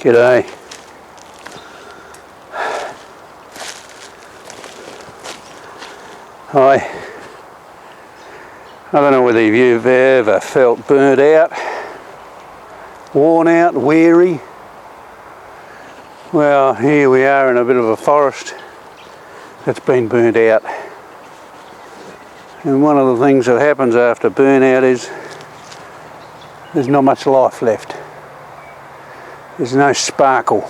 G'day. Hi. I don't know whether you've ever felt burnt out, worn out, weary. Well, here we are in a bit of a forest that's been burnt out. And one of the things that happens after burnout is there's not much life left. There's no sparkle.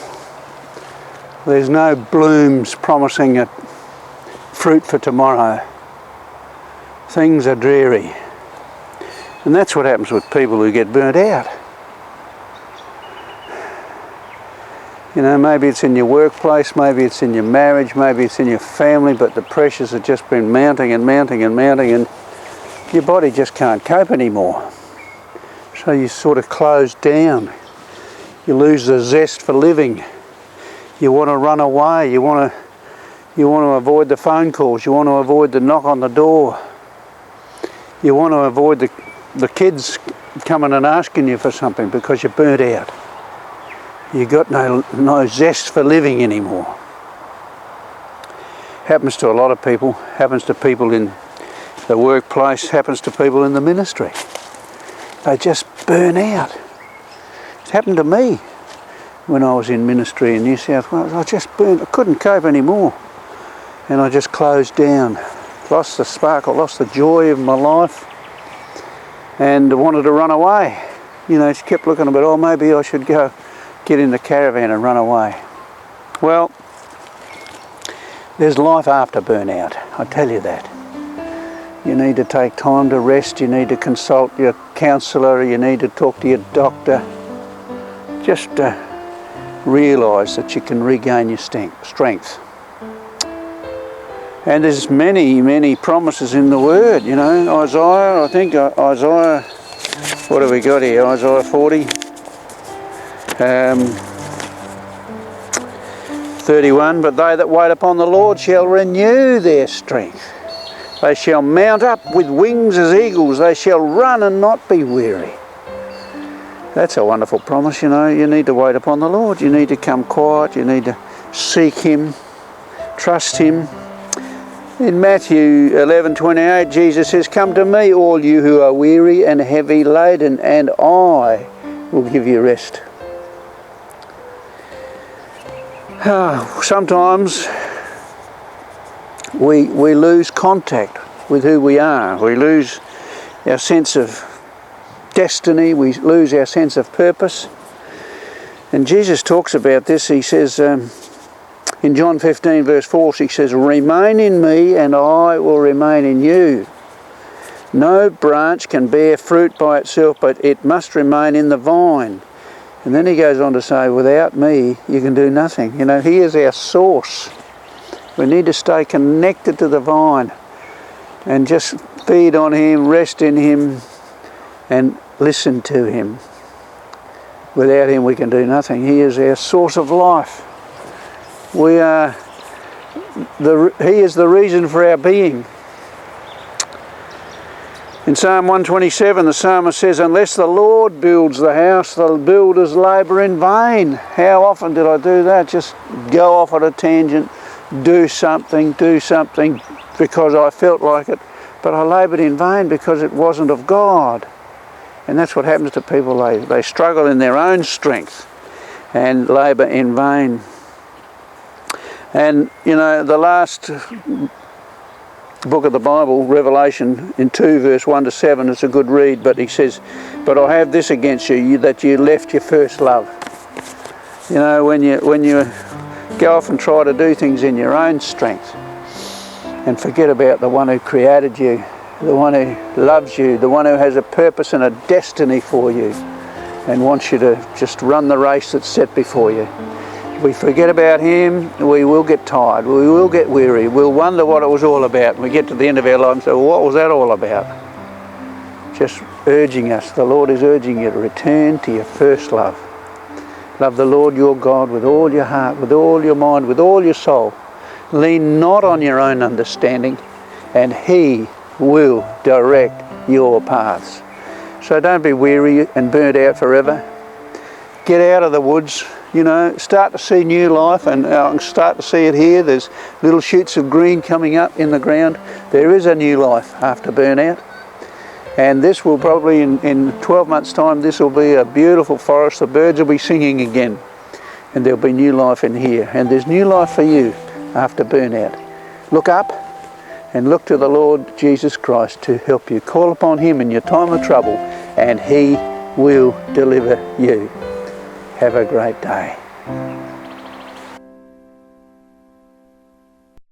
There's no blooms promising a fruit for tomorrow. Things are dreary. And that's what happens with people who get burnt out. You know, maybe it's in your workplace, maybe it's in your marriage, maybe it's in your family, but the pressures have just been mounting and mounting and mounting, and your body just can't cope anymore. So you sort of close down. You lose the zest for living. You want to run away. You want to avoid the phone calls. You want to avoid the knock on the door. You want to avoid the kids coming and asking you for something because you're burnt out. You've got no zest for living anymore. Happens to a lot of people. Happens to people in the workplace. Happens to people in the ministry. They just burn out. It happened to me when I was in ministry in New South Wales. I just burnt. I couldn't cope anymore. And I just closed down. Lost the sparkle, lost the joy of my life, and wanted to run away. You know, just kept looking about, oh, maybe I should go get in the caravan and run away. Well, there's life after burnout, I tell you that. You need to take time to rest, you need to consult your counsellor, you need to talk to your doctor. Just realise that you can regain your strength. And there's many, many promises in the Word, you know. Isaiah, what have we got here? Isaiah 40, 31, but they that wait upon the Lord shall renew their strength. They shall mount up with wings as eagles. They shall run and not be weary. That's a wonderful promise, you know. You need to wait upon the Lord. You need to come quiet. You need to seek Him, trust Him. In Matthew 11:28, Jesus says, "Come to me, all you who are weary and heavy laden, and I will give you rest." Sometimes we lose contact with who we are. We lose our sense of destiny. We lose our sense of purpose. And Jesus talks about this. He says, in John 15 verse 4, he says, "Remain in me and I will remain in you. No branch can bear fruit by itself, but it must remain in the vine." And then he goes on to say, "Without me, you can do nothing." You know, He is our source. We need to stay connected to the vine and just feed on Him, rest in Him, and listen to Him. Without Him, we can do nothing. He is our source of life. He is the reason for our being. In Psalm 127, the psalmist says, "Unless the Lord builds the house, the builders labour in vain." How often did I do that? Just go off on a tangent, do something because I felt like it, but I laboured in vain because it wasn't of God. And that's what happens to people. They struggle in their own strength and labour in vain. And, you know, the last book of the Bible, Revelation, in 2 verse 1 to 7, it's a good read, but he says, "But I have this against you, that you left your first love." You know, when you go off and try to do things in your own strength and forget about the one who created you, the one who loves you, the one who has a purpose and a destiny for you and wants you to just run the race that's set before you. If we forget about Him, we will get tired, we will get weary, we'll wonder what it was all about. And we get to the end of our life and say, well, what was that all about? Just urging us, the Lord is urging you to return to your first love. Love the Lord your God with all your heart, with all your mind, with all your soul. Lean not on your own understanding, and He will direct your paths. So don't be weary and burnt out forever. Get out of the woods you know, start to see new life, and I can start to see it here. There's little shoots of green coming up in the ground. There is a new life after burnout. And this will probably, in 12 months' time, this will be a beautiful forest. The birds will be singing again. And there'll be new life in here. And there's new life for you after burnout. Look up and look to the Lord Jesus Christ to help you. Call upon him in your time of trouble, and he will deliver you. Have a great day.